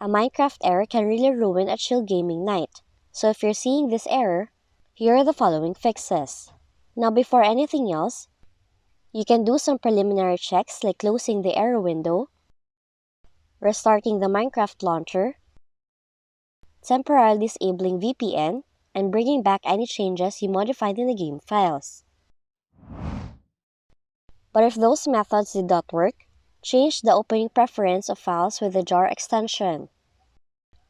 A Minecraft error can really ruin a chill gaming night. So if you're seeing this error, here are the following fixes. Now before anything else, you can do some preliminary checks like closing the error window, restarting the Minecraft launcher, temporarily disabling VPN, and bringing back any changes you modified in the game files. But if those methods did not work, change the opening preference of files with the jar extension.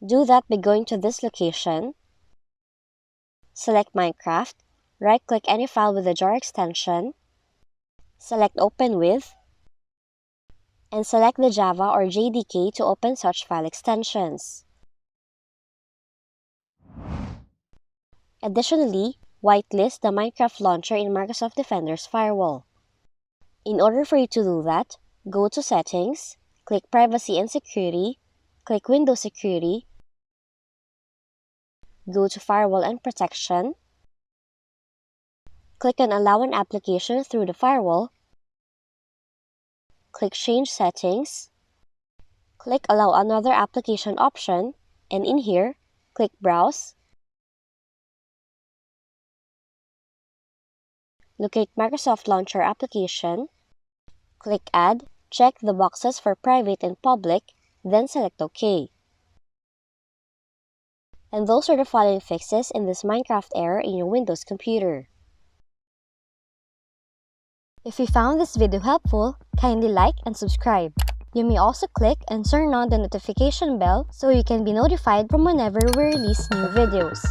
Do that by going to this location, select Minecraft, right-click any file with the jar extension, select Open With, and select the Java or JDK to open such file extensions. Additionally, whitelist the Minecraft launcher in Microsoft Defender's firewall. In order for you to do that, go to Settings, click Privacy and Security, click Windows Security, go to Firewall and Protection, click on Allow an application through the firewall, click Change Settings, click Allow another application option, and in here, click Browse, locate Microsoft Launcher application, click Add, check the boxes for private and public, then select OK. And those are the following fixes in this Minecraft error in your Windows computer. If you found this video helpful, kindly like and subscribe. You may also click and turn on the notification bell so you can be notified from whenever we release new videos.